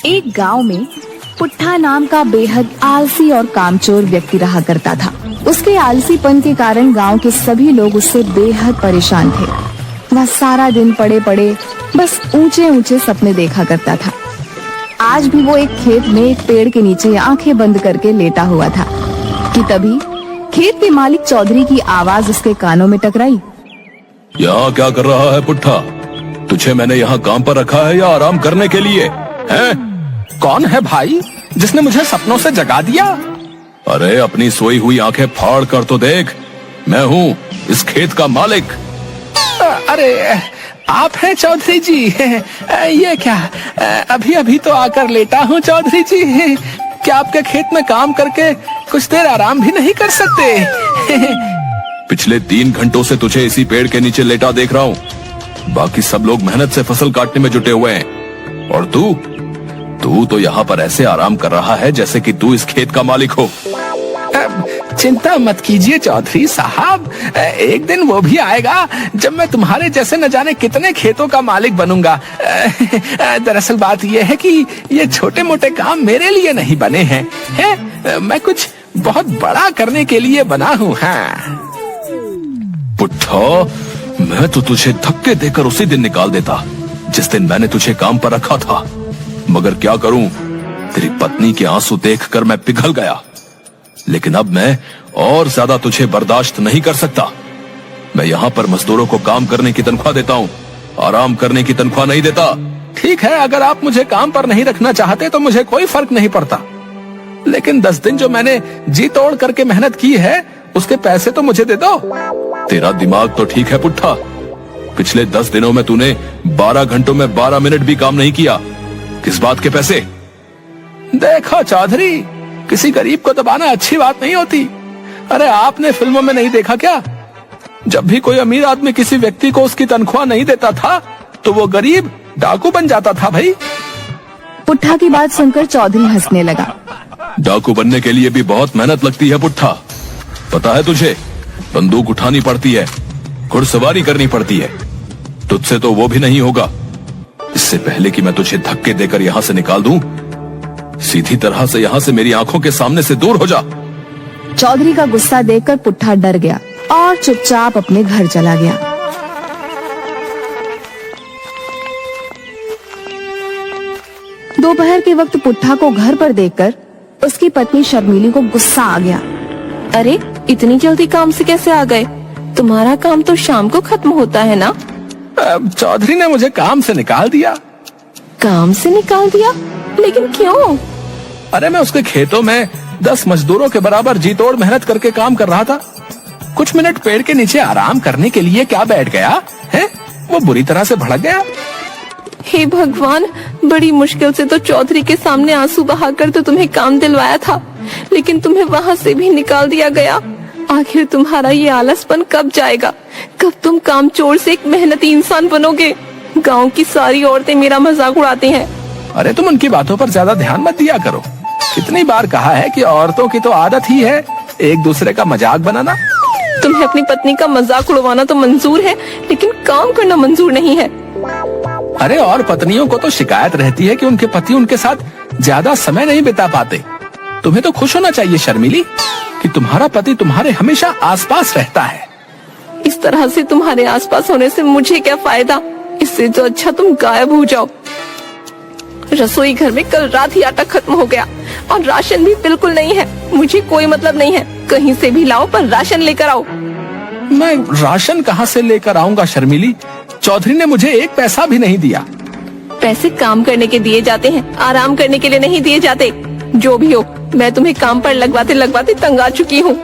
एक गांव में पुट्ठा नाम का बेहद आलसी और कामचोर व्यक्ति रहा करता था। उसके आलसीपन के कारण गांव के सभी लोग उससे बेहद परेशान थे। वह सारा दिन पड़े पड़े बस ऊंचे ऊंचे सपने देखा करता था। आज भी वो एक खेत में एक पेड़ के नीचे आंखें बंद करके लेटा हुआ था कि तभी खेत के मालिक चौधरी की आवाज उसके कानों में टकराई। यहाँ क्या कर रहा है पुट्ठा? तुझे मैंने यहाँ काम पर रखा है या आराम करने के लिए? हैं? कौन है भाई जिसने मुझे सपनों से जगा दिया? अरे अपनी सोई हुई आंखें फाड़ कर तो देख, मैं हूँ इस खेत का मालिक। अरे आप हैं चौधरी जी? ये क्या, अभी अभी तो आकर लेटा हूँ चौधरी जी। क्या आपके खेत में काम करके कुछ देर आराम भी नहीं कर सकते? पिछले 3 घंटों से तुझे इसी पेड़ के नीचे लेटा देख रहा हूँ। बाकी सब लोग मेहनत से फसल काटने में जुटे हुए हैं और तू तो यहाँ पर ऐसे आराम कर रहा है जैसे कि तू इस खेत का मालिक हो। चिंता मत कीजिए चौधरी साहब, एक दिन वो भी आएगा जब मैं तुम्हारे जैसे न जाने कितने खेतों का मालिक बनूंगा। दरअसल बात यह है कि ये छोटे मोटे काम मेरे लिए नहीं बने हैं, मैं कुछ बहुत बड़ा करने के लिए बना हूँ। हाँ पुट्ठा, मैं तो तुझे धक्के देकर उसी दिन निकाल देता जिस दिन मैंने तुझे काम पर रखा था, मगर क्या करूं, तेरी पत्नी के आंसू देखकर मैं पिघल गया। लेकिन अब मैं और ज्यादा तुझे बर्दाश्त नहीं कर सकता। मैं यहाँ पर मजदूरों को काम करने की तनख्वाह देता हूँ, आराम करने की तनख्वाह नहीं देता। ठीक है, अगर आप मुझे काम पर नहीं रखना चाहते तो मुझे कोई फर्क नहीं पड़ता, लेकिन 10 दिन जो मैंने जी तोड़ करके मेहनत की है उसके पैसे तो मुझे दे दो। तेरा दिमाग तो ठीक है पुट्ठा, पिछले 10 दिनों में तूने 12 घंटों में 12 मिनट भी काम नहीं किया। किस बात के पैसे? देखो चौधरी, किसी गरीब को दबाना अच्छी बात नहीं होती। अरे आपने फिल्मों में नहीं देखा क्या, जब भी कोई अमीर आदमी किसी व्यक्ति को उसकी तनख्वाह नहीं देता था तो वो गरीब डाकू बन जाता था। भाई पुट्ठा की बात सुनकर चौधरी हंसने लगा। डाकू बनने के लिए भी बहुत मेहनत लगती है पुट्ठा, पता है तुझे? बंदूक उठानी पड़ती है, घुड़सवारी करनी पड़ती है। तुझसे तो वो भी नहीं होगा। इससे पहले कि मैं तुझे धक्के देकर यहाँ से निकाल दूं, सीधी तरह से यहाँ से मेरी आंखों के सामने से दूर हो जा। चौधरी का गुस्सा देखकर पुट्ठा डर गया और चुपचाप अपने घर चला गया। दोपहर के वक्त पुट्ठा को घर पर देखकर उसकी पत्नी शर्मिली को गुस्सा आ गया। अरे इतनी जल्दी काम से कैसे आ गए? तुम्हारा काम तो शाम को खत्म होता है ना? चौधरी ने मुझे काम से निकाल दिया। काम से निकाल दिया? लेकिन क्यों? अरे मैं उसके खेतों में 10 मजदूरों के बराबर जी तोड़ मेहनत करके काम कर रहा था। कुछ मिनट पेड़ के नीचे आराम करने के लिए क्या बैठ गया है, वो बुरी तरह से भड़क गया। हे भगवान, बड़ी मुश्किल से तो चौधरी के सामने आंसू बहाकर तो तुम्हें काम दिलवाया था, लेकिन तुम्हें वहाँ से भी निकाल दिया गया। आखिर तुम्हारा ये आलसपन कब जाएगा? कब तुम कामचोर से एक मेहनती इंसान बनोगे? गांव की सारी औरतें मेरा मजाक उड़ाती हैं। अरे तुम उनकी बातों पर ज्यादा ध्यान मत दिया करो। कितनी बार कहा है कि औरतों की तो आदत ही है एक दूसरे का मजाक बनाना। तुम्हें अपनी पत्नी का मजाक उड़वाना तो मंजूर है, लेकिन काम करना मंजूर नहीं है। अरे और पत्नियों को तो शिकायत रहती है कि उनके पति उनके साथ ज्यादा समय नहीं बिता पाते। तुम्हें तो खुश होना चाहिए शर्मिली कि तुम्हारा पति तुम्हारे हमेशा आसपास रहता है। इस तरह से तुम्हारे आसपास होने से मुझे क्या फायदा? इससे तो अच्छा तुम गायब हो जाओ। रसोई घर में कल रात ही आटा खत्म हो गया और राशन भी बिल्कुल नहीं है। मुझे कोई मतलब नहीं है, कहीं से भी लाओ पर राशन लेकर आओ। मैं राशन कहाँ से लेकर आऊंगा शर्मिली? चौधरी ने मुझे 1 पैसा भी नहीं दिया। पैसे काम करने के दिए जाते हैं, आराम करने के लिए नहीं दिए जाते। जो भी हो, मैं तुम्हें काम पर लगवाते लगवाते तंग आ चुकी हूँ।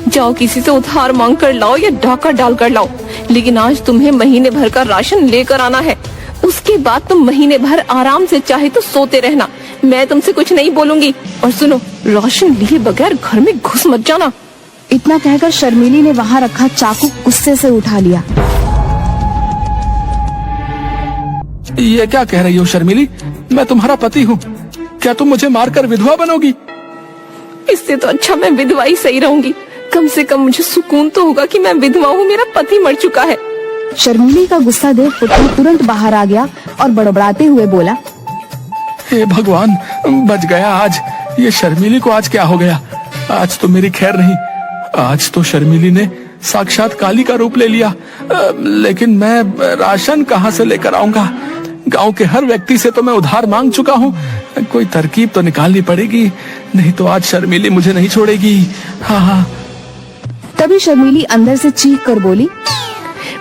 जाओ किसी से उधार मांग कर लाओ या डाका डाल कर लाओ, लेकिन आज तुम्हें महीने भर का राशन लेकर आना है। उसके बाद तुम महीने भर आराम से चाहे तो सोते रहना, मैं तुमसे कुछ नहीं बोलूंगी। और सुनो, राशन लिए बगैर घर में घुस मत जाना। इतना कहकर शर्मिली ने वहाँ रखा चाकू गुस्से से उठा लिया। ये क्या कह रही हो शर्मिली? मैं तुम्हारा पति हूँ, क्या तुम मुझे मारकर विधवा बनोगी? इससे तो अच्छा मैं विधवा ही सही रहूंगी। कम से कम मुझे सुकून तो होगा कि मैं विधवा हूँ, मेरा पति मर चुका है। शर्मिली का गुस्सा देख पुट्ठा तुरंत बाहर आ गया और बड़बड़ाते हुए बोला, हे भगवान, बच गया आज। ये शर्मिली को आज क्या हो गया? आज तो मेरी खैर नहीं। आज तो शर्मिली ने साक्षात काली का रूप ले लिया। लेकिन मैं राशन कहाँ से लेकर आऊंगा? गांव के हर व्यक्ति से तो मैं उधार मांग चुका हूँ। कोई तरकीब तो निकालनी पड़ेगी, नहीं तो आज शर्मिली मुझे नहीं छोड़ेगी। हाँ। तभी शर्मिली अंदर से चीख कर बोली,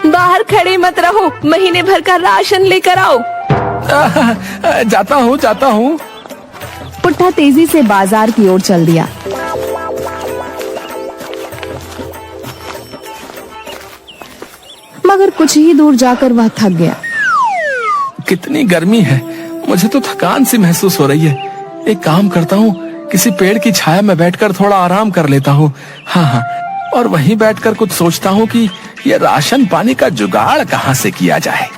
बाहर खड़े मत रहो, महीने भर का राशन लेकर आओ। जाता हूँ। पुट्ठा तेजी से बाजार की ओर चल दिया। मगर कुछ ही दूर जाकर वह थक गया। कितनी गर्मी है, मुझे तो थकान सी महसूस हो रही है। एक काम करता हूँ, किसी पेड़ की छाया में बैठकर थोड़ा आराम कर लेता हूँ। हाँ, और वहीं बैठकर कुछ सोचता हूँ कि ये राशन पानी का जुगाड़ कहाँ से किया जाए।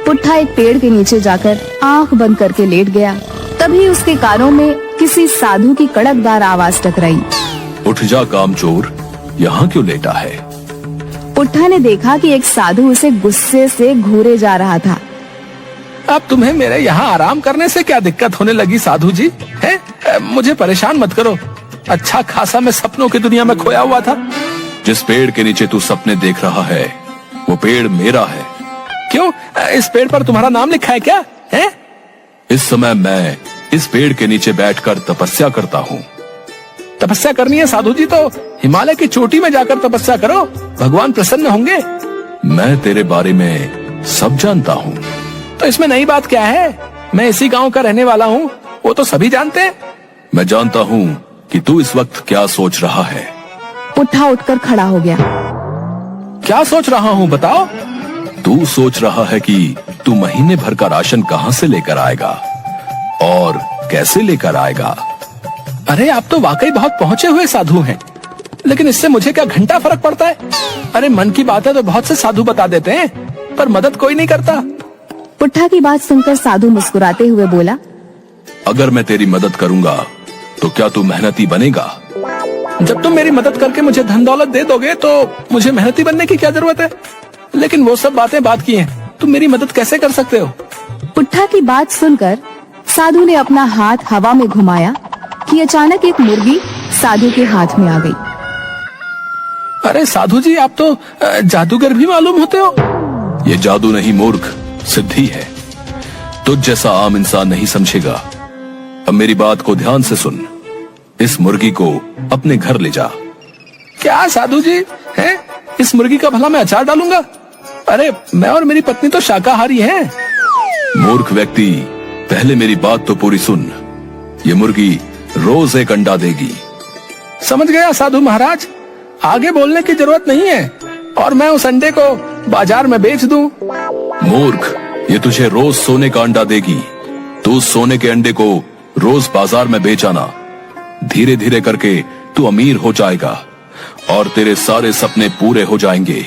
पुट्ठा एक पेड़ के नीचे जाकर आंख बंद करके लेट गया। तभी उसके कानों में किसी साधु की कड़कदार आवाज टकराई। उठ जा कामचोर, यहाँ क्यों लेटा है? पुट्ठा ने देखा कि एक साधु उसे गुस्से से घूरे जा रहा था। अब तुम्हें मेरे यहाँ आराम करने से क्या दिक्कत होने लगी साधु जी? हैं? मुझे परेशान मत करो। अच्छा खासा मैं सपनों की दुनिया में खोया हुआ था। जिस पेड़ के नीचे तू सपने देख रहा है, वो पेड़ मेरा है। क्यों? इस पेड़ पर तुम्हारा नाम लिखा है क्या? है? इस समय मैं इस पेड़ के नीचे बैठकर तपस्या करता हूँ। तपस्या करनी है साधु जी तो हिमालय की चोटी में जाकर तपस्या करो, भगवान प्रसन्न होंगे। मैं तेरे बारे में सब जानता हूँ। तो इसमें नई बात क्या है? मैं इसी गांव का रहने वाला हूँ, वो तो सभी जानते हैं। मैं जानता हूँ कि तू इस वक्त क्या सोच रहा है। पुट्ठा उठकर खड़ा हो गया। क्या सोच रहा हूँ बताओ? तू सोच रहा है कि तू महीने भर का राशन कहाँ से लेकर आएगा और कैसे लेकर आएगा। अरे आप तो वाकई बहुत पहुँचे हुए साधु हैं, लेकिन इससे मुझे क्या घंटा फर्क पड़ता है? अरे मन की बात है तो बहुत से साधु बता देते हैं, पर मदद कोई नहीं करता। पुट्ठा की बात सुनकर साधु मुस्कुराते हुए बोला, अगर मैं तेरी मदद करूंगा तो क्या तू मेहनती बनेगा? जब तुम मेरी मदद करके मुझे धन दौलत दे दोगे तो मुझे मेहनती बनने की क्या जरूरत है? लेकिन वो सब बातें बात की हैं, तुम मेरी मदद कैसे कर सकते हो? पुट्ठा की बात सुनकर साधु ने अपना हाथ हवा में घुमाया कि अचानक एक मुर्गी साधु के हाथ में आ गई। अरे साधु जी, आप तो जादूगर भी मालूम होते हो। ये जादू नहीं मूर्ख, सिद्धि है। तुझ जैसा आम इंसान नहीं समझेगा। अब मेरी बात को ध्यान से सुन। इस मुर्गी को अपने घर ले जा। क्या साधु जी हैं? इस मुर्गी का भला मैं अचार डालूंगा? अरे मैं और मेरी पत्नी तो शाकाहारी हैं। मूर्ख व्यक्ति, पहले मेरी बात तो पूरी सुन। ये मुर्गी रोज एक अंडा देगी। समझ गया साधु महाराज, आगे बोलने की जरूरत नहीं है और मैं उस अंडे को बाजार में बेच दूं। मूर्ख, ये तुझे रोज सोने का अंडा देगी। तू उस सोने के अंडे को रोज बाजार में बेच आना। धीरे धीरे करके तू अमीर हो जाएगा और तेरे सारे सपने पूरे हो जाएंगे।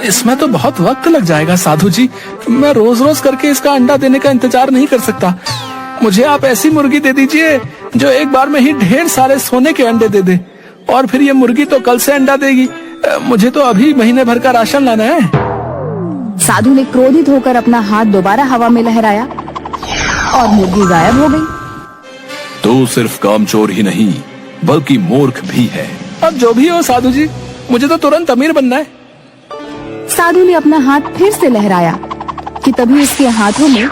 इसमें तो बहुत वक्त लग जाएगा साधु जी। मैं रोज रोज करके इसका अंडा देने का इंतजार नहीं कर सकता। मुझे आप ऐसी मुर्गी दे दीजिए जो एक बार में ही ढेर सारे सोने के अंडे दे दे, और फिर ये मुर्गी तो कल से अंडा देगी। मुझे तो अभी महीने भर का राशन लाना है। साधु ने क्रोधित होकर अपना हाथ दोबारा हवा में लहराया और मुर्गी गायब हो गई। तू सिर्फ कामचोर ही नहीं बल्कि मूर्ख भी है। अब जो भी हो साधु जी, मुझे तो तुरंत अमीर बनना है। साधु ने अपना हाथ फिर से लहराया कि तभी उसके हाथों में